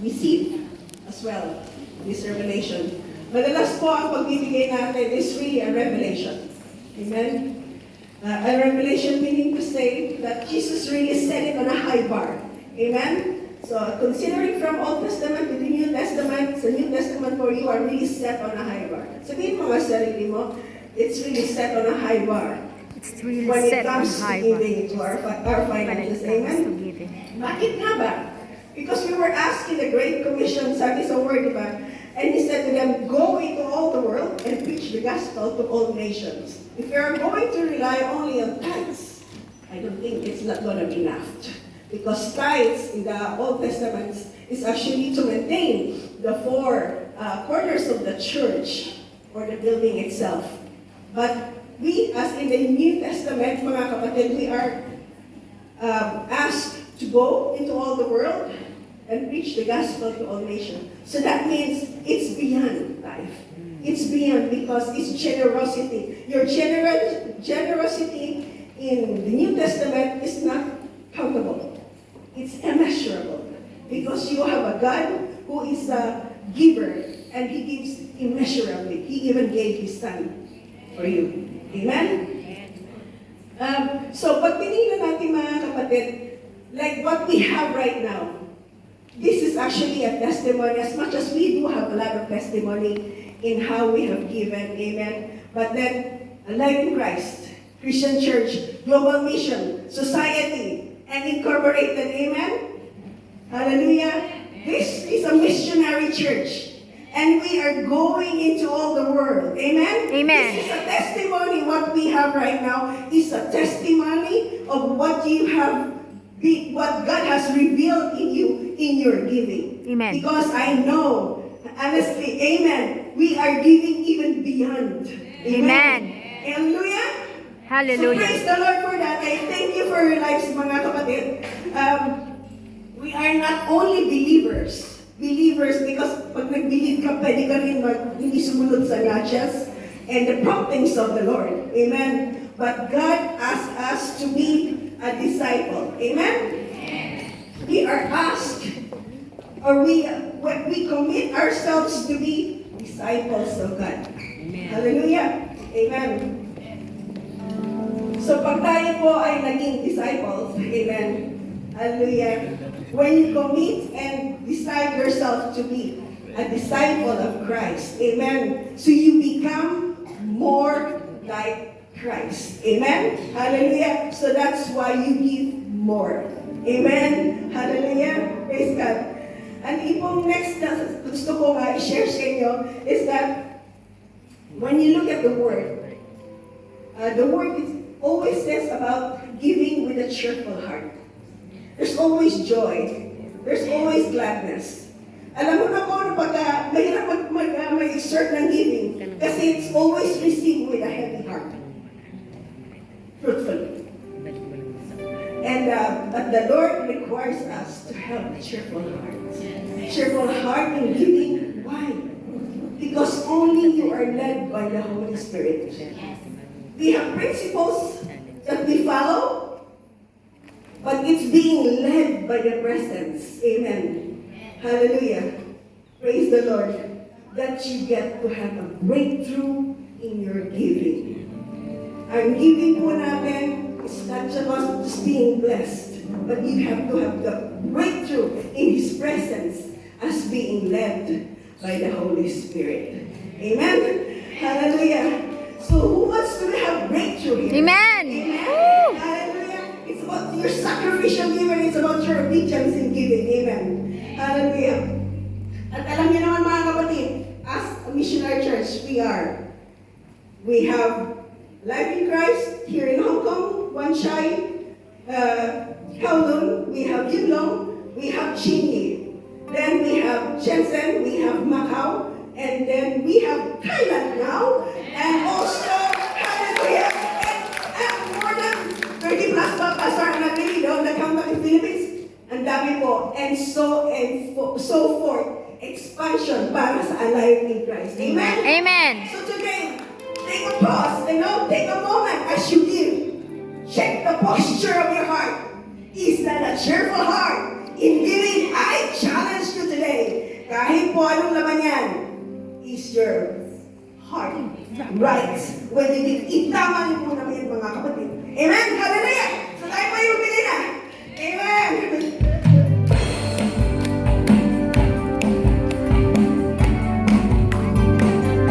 receive as well this revelation. Madalas po ang pagbibigay natin is really a revelation. Amen? A revelation meaning to say that Jesus really set it on a high bar. Amen? So, considering from Old Testament to the New Testament, sa New Testament for you are really set on a high bar. Sabihin mo nga sarili mo, it's really set on a high bar. It's really When it set on comes to high bar. giving to our finances. Amen? Bakit nga ba? Because we were asked in the Great Commission, sabi sa word, diba? And he said to them, go into all the world and preach the gospel to all nations. If you are going to rely only on tithes, I don't think it's not going to be enough. Because tithes in the Old Testament is actually to maintain the four corners of the church or the building itself. But we, as in the New Testament, mga kapatid, we are asked to go into all the world and preach the gospel to all nations. So that means it's beyond life. It's beyond because it's generosity. Your generosity in the New Testament is not countable. It's immeasurable because you have a God who is a giver and He gives immeasurably. He even gave His Son for you. Amen? So pag pinili natin mga kapatid, like what we have right now, this is actually a testimony, as much as we do have a lot of testimony in how we have given, amen. But then, Life in Christ, Christian Church, Global Mission, Society, and Incorporated, amen. Hallelujah. This is a missionary church, and we are going into all the world, amen. Amen. This is a testimony. What we have right now is a testimony of what you have. What God has revealed in you in your giving. Amen. Because I know, honestly, amen, we are giving even beyond. Amen. Hallelujah. Hallelujah. So praise the Lord for that. I thank you for your lives, mga kapatid. We are not only believers because pag nag-believe ka, pwede ka rin hindi sumunod sa nudges and the promptings of the Lord. Amen. But God asked us to be a disciple. Amen? We are asked, or we commit ourselves to be disciples of God. Amen. Hallelujah. Amen. So pag tayo po ay naging disciples, amen. Hallelujah. When you commit and decide yourself to be a disciple of Christ, amen. So you become more like Christ. Amen? Hallelujah. So that's why you give more. Amen? Hallelujah. Praise God. And yung next na gusto ko nga i-share sa inyo is that when you look at the word always says about giving with a cheerful heart. There's always joy. There's always gladness. Alam mo na po, pagka mahirap mag-exert ng giving kasi it's always received with a heavy heart. Fruitfully. And but the Lord requires us to have a cheerful heart. Cheerful heart in giving. Why? Because only you are led by the Holy Spirit. We have principles that we follow, but it's being led by the presence. Amen. Hallelujah. Praise the Lord. That you get to have a breakthrough in your giving. Ang giving po natin is not just being blessed, but you have to have the breakthrough in His presence as being led by the Holy Spirit. Amen? Hallelujah. So who wants to have breakthrough here? Amen. Amen? Woo! Hallelujah. It's about your sacrificial giving. It's about your obedience in giving. Amen. Hallelujah. At alam niyo naman mga kapatid, as a missionary church, we have Life in Christ here in Hong Kong, Wan Chai, Kowloon, we have Yunlong, we have Chinyi. Then we have Shenzhen, we have Macau, and then we have Thailand now, and also, hallelujah, and more than 30 plus pastor na doon na count in Philippines. Ang dami po, and so forth. Expansion para sa Alive in Christ. Amen? Amen. So today, take a pause, take a moment as you give. Check the posture of your heart. Is that a cheerful heart? In giving, I challenge you today. Kahit po anong laman yan, is your heart right? When you did, itama niyo po namin mga kapatid.